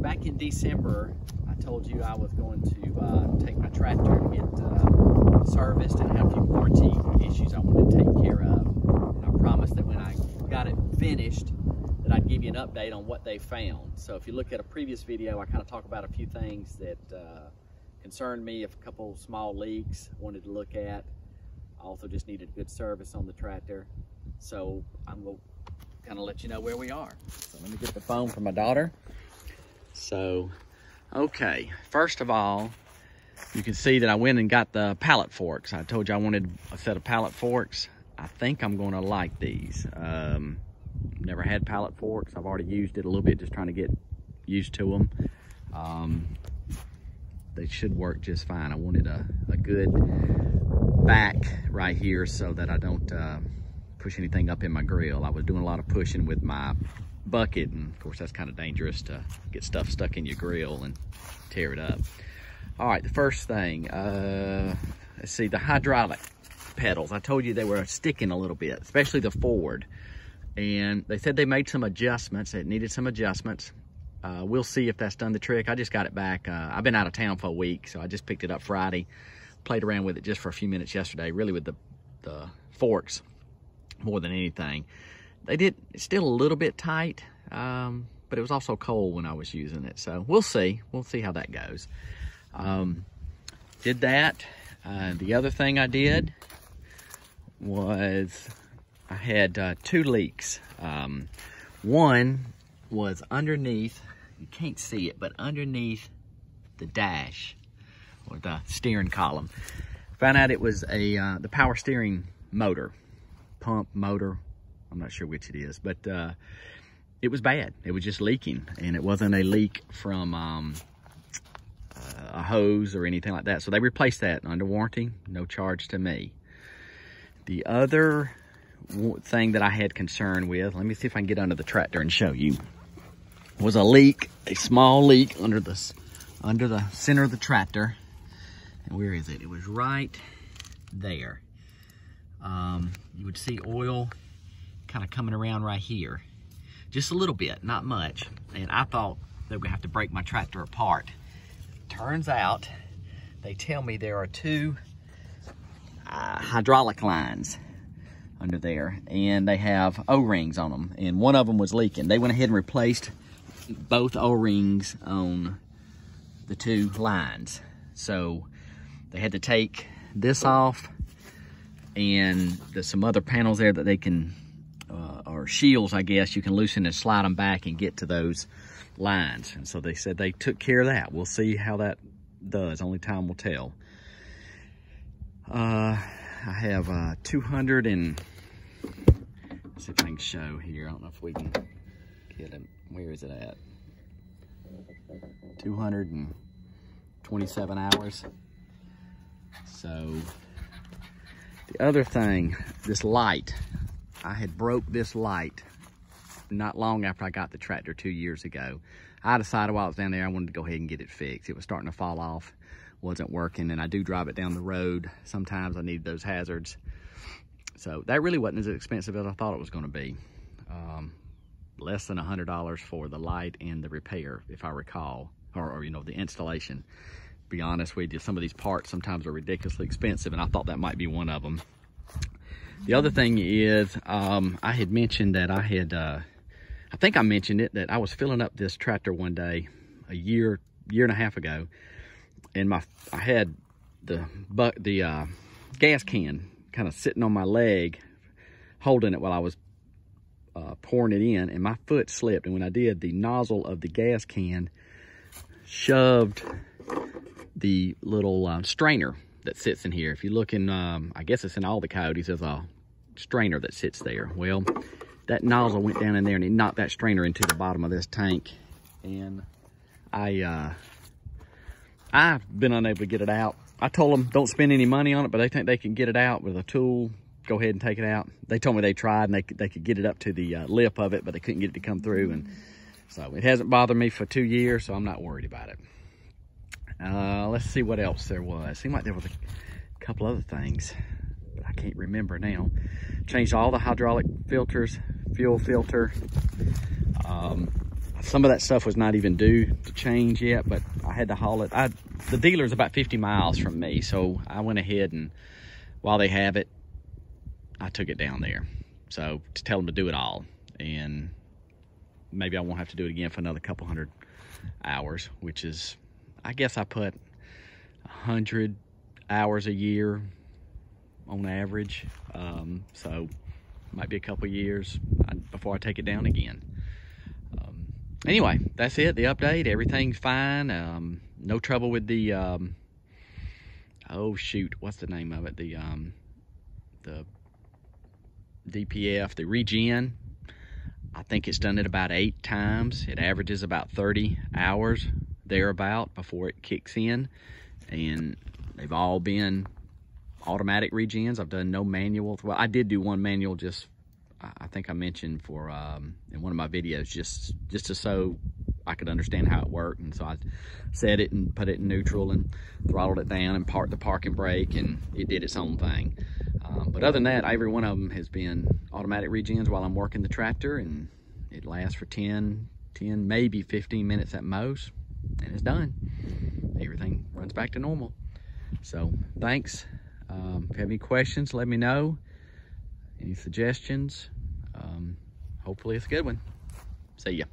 back in December, I told you I was going to take my tractor to get serviced and have a few warranty issues I wanted to take care of. And I promised that when I got it finished, that I'd give you an update on what they found. So if you look at a previous video, I kind of talk about a few things that concerned me, a couple small leaks I wanted to look at. I also just needed good service on the tractor. So I'm going to kind of let you know where we are. So let me get the phone from my daughter. So, okay, first of all, you can see that I went and got the Pallet Forks. I told you I wanted a set of Pallet Forks. I think I'm going to like these. Never had Pallet Forks. I've already used it a little bit, just trying to get used to them. They should work just fine. I wanted a good back right here so that I don't push anything up in my grill. I was doing a lot of pushing with my bucket, and of course that's kind of dangerous to get stuff stuck in your grill and tear it up. All right, the first thing, let's see, the hydraulic pedals. I told you they were sticking a little bit, especially the forward. And they said they made some adjustments. It needed some adjustments. We'll see if that's done the trick. I just got it back. I've been out of town for a week, so I just picked it up Friday. Played around with it just for a few minutes yesterday, really with the forks more than anything. It's still a little bit tight, but it was also cold when I was using it. So we'll see. We'll see how that goes. Did that. The other thing I did was I had 2 leaks. One was underneath, you can't see it, but underneath the dash or the steering column. Found out it was the power steering motor, pump motor. I'm not sure which it is, but it was bad. It was just leaking, and it wasn't a leak from a hose or anything like that. So they replaced that under warranty, no charge to me. The other thing that I had concern with, let me see if I can get under the tractor and show you, was a leak, a small leak under the center of the tractor. And where is it? It was right there. You would see oil kind of coming around right here. Just a little bit, not much. And I thought they were gonna have to break my tractor apart. Turns out, they tell me there are 2 hydraulic lines under there, and they have O-rings on them, and one of them was leaking. They went ahead and replaced both O-rings on the 2 lines. So they had to take this off, and there's some other panels there that they can, or shields, I guess, you can loosen and slide them back and get to those lines. And so they said they took care of that. We'll see how that does. Only time will tell. I have 200 and, let's see if I can show here. I don't know if we can get it. Where is it at? 227 hours. So the other thing, this light, I had broke this light not long after I got the tractor 2 years ago. I decided while I was down there, I wanted to go ahead and get it fixed. It was starting to fall off, wasn't working, and I do drive it down the road. Sometimes I need those hazards. So that really wasn't as expensive as I thought it was gonna be. Less than $100 for the light and the repair, if I recall, or you know, the installation. Be honest with you, some of these parts sometimes are ridiculously expensive, and I thought that might be one of them. The other thing is, I had mentioned that I had, I think I mentioned it, that I was filling up this tractor one day, a year and a half ago, and I had the gas can kind of sitting on my leg, holding it while I was pouring it in, and my foot slipped, and when I did, the nozzle of the gas can shoved the little strainer that sits in here. If you look in, I guess it's in all the Coyotes, there's a strainer that sits there. Well, that nozzle went down in there and it knocked that strainer into the bottom of this tank, and I've been unable to get it out. I told them don't spend any money on it, but they think they can get it out with a tool. Go ahead and take it out. They told me they tried and they could get it up to the lip of it, but they couldn't get it to come through. And so it hasn't bothered me for 2 years, so I'm not worried about it. Let's see what else there was. Seemed like there was a couple other things, but I can't remember now. Changed all the hydraulic filters, fuel filter. I some of that stuff was not even due to change yet, but I had to haul it. The dealer's about 50 miles from me, so I went ahead and while they have it, I took it down there. So to tell them to do it all, and maybe I won't have to do it again for another couple hundred hours, which is, I guess I put 100 hours a year on average. So might be a couple years before I take it down again. Anyway, that's it, the update. Everything's fine. No trouble with the, oh shoot, what's the name of it? The DPF, the regen. I think it's done it about 8 times. It averages about 30 hours thereabout before it kicks in. And they've all been automatic regens. I've done no manual. Well, I did do one manual, just I think I mentioned for in one of my videos, just so I could understand how it worked. And so I set it and put it in neutral and throttled it down and parked the parking brake, and it did its own thing. But other than that, every one of them has been automatic regens while I'm working the tractor, and it lasts for 10, maybe 15 minutes at most, and it's done. Everything runs back to normal. So thanks. If you have any questions, let me know. Any suggestions? Hopefully it's a good one. See ya.